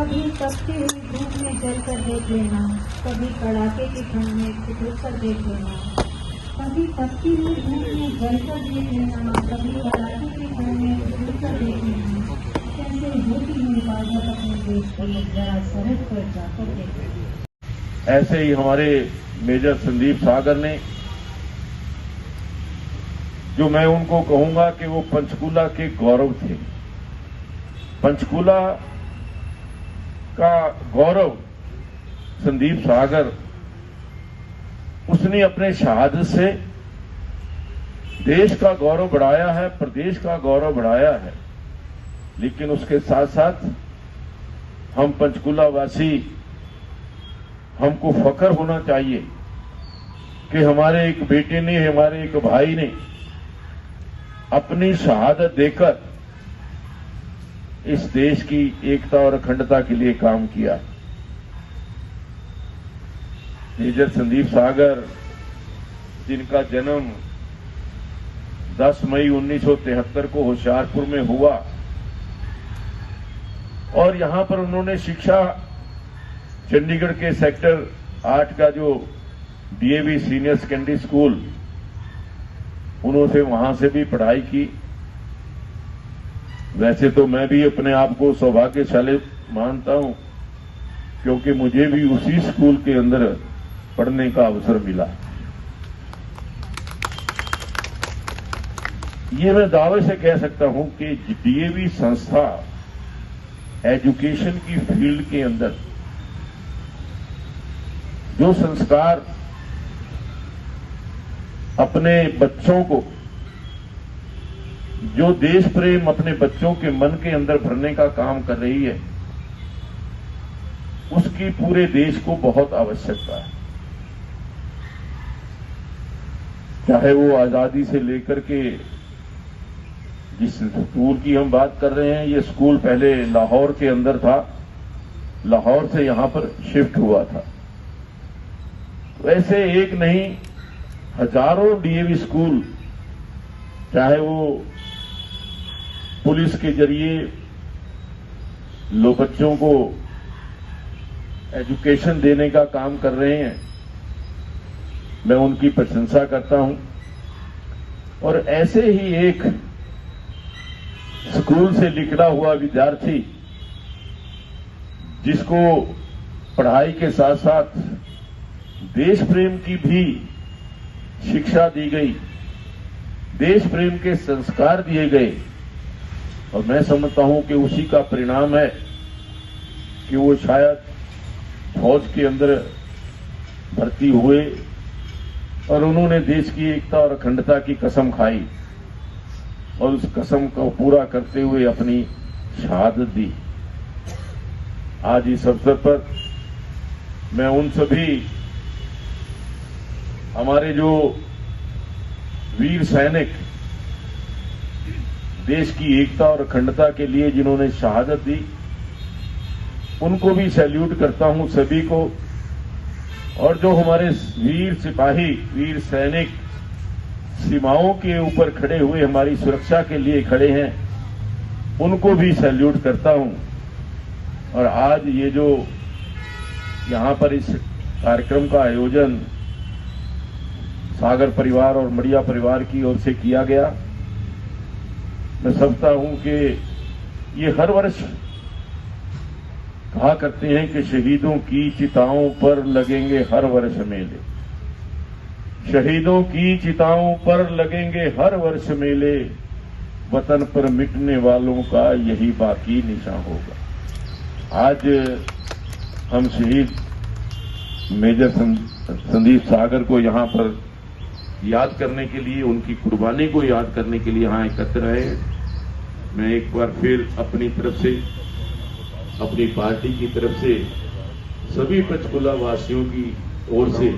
कभी तपती हुई धूप में जलकर देख लेना, कभी कड़ाके की ठंड में ठिठुर कर देख लेना। कभी तपती हुई धूप में जलकर देख लेना, कभी कड़ाके की ठंड में ठिठुर कर देख लेना। कैसे होती है हिफाजत अपने देश की, जरा सरहद पर जाकर देख लेना। ऐसे ही हमारे मेजर संदीप सागर ने, जो मैं उनको कहूंगा कि वो पंचकूला के गौरव थे। पंचकूला का गौरव संदीप सागर, उसने अपने शहादत से देश का गौरव बढ़ाया है, प्रदेश का गौरव बढ़ाया है। लेकिन उसके साथ साथ हम पंचकूला वासी, हमको फख्र होना चाहिए कि हमारे एक बेटे ने, हमारे एक भाई ने अपनी शहादत देकर इस देश की एकता और अखंडता के लिए काम किया। मेजर संदीप सागर, जिनका जन्म 10 मई 1973 को होशियारपुर में हुआ और यहां पर उन्होंने शिक्षा चंडीगढ़ के सेक्टर 8 का जो डीएवी सीनियर सेकेंडरी स्कूल, उन्होंने वहां से भी पढ़ाई की। वैसे तो मैं भी अपने आप को सौभाग्यशाली मानता हूं, क्योंकि मुझे भी उसी स्कूल के अंदर पढ़ने का अवसर मिला। ये मैं दावे से कह सकता हूं कि डीएवी संस्था एजुकेशन की फील्ड के अंदर जो संस्कार अपने बच्चों को, जो देश प्रेम अपने बच्चों के मन के अंदर भरने का काम कर रही है, उसकी पूरे देश को बहुत आवश्यकता है। चाहे वो आजादी से लेकर के, जिस स्कूल की हम बात कर रहे हैं, ये स्कूल पहले लाहौर के अंदर था, लाहौर से यहां पर शिफ्ट हुआ था। तो ऐसे एक नहीं, हजारों डीएवी स्कूल, चाहे वो पुलिस के जरिए बच्चों को एजुकेशन देने का काम कर रहे हैं, मैं उनकी प्रशंसा करता हूं। और ऐसे ही एक स्कूल से निकला हुआ विद्यार्थी, जिसको पढ़ाई के साथ साथ देश प्रेम की भी शिक्षा दी गई, देश प्रेम के संस्कार दिए गए, और मैं समझता हूं कि उसी का परिणाम है कि वो शायद फौज के अंदर भर्ती हुए और उन्होंने देश की एकता और अखंडता की कसम खाई और उस कसम को पूरा करते हुए अपनी शहादत दी। आज इस अवसर पर मैं उन सभी हमारे जो वीर सैनिक, देश की एकता और अखंडता के लिए जिन्होंने शहादत दी, उनको भी सैल्यूट करता हूं, सभी को। और जो हमारे वीर सिपाही, वीर सैनिक सीमाओं के ऊपर खड़े हुए हमारी सुरक्षा के लिए खड़े हैं, उनको भी सैल्यूट करता हूं। और आज ये जो यहां पर इस कार्यक्रम का आयोजन सागर परिवार और मड़िया परिवार की ओर से किया गया, मैं समझता हूं कि ये हर वर्ष कहा करते हैं कि शहीदों की चिताओं पर लगेंगे हर वर्ष मेले, शहीदों की चिताओं पर लगेंगे हर वर्ष मेले, वतन पर मिटने वालों का यही बाकी निशान होगा। आज हम शहीद मेजर संदीप सागर को यहां पर याद करने के लिए, उनकी कुर्बानी को याद करने के लिए यहां एकत्र आए। मैं एक बार फिर अपनी तरफ से, अपनी पार्टी की तरफ से सभी पंचकूला वासियों की ओर से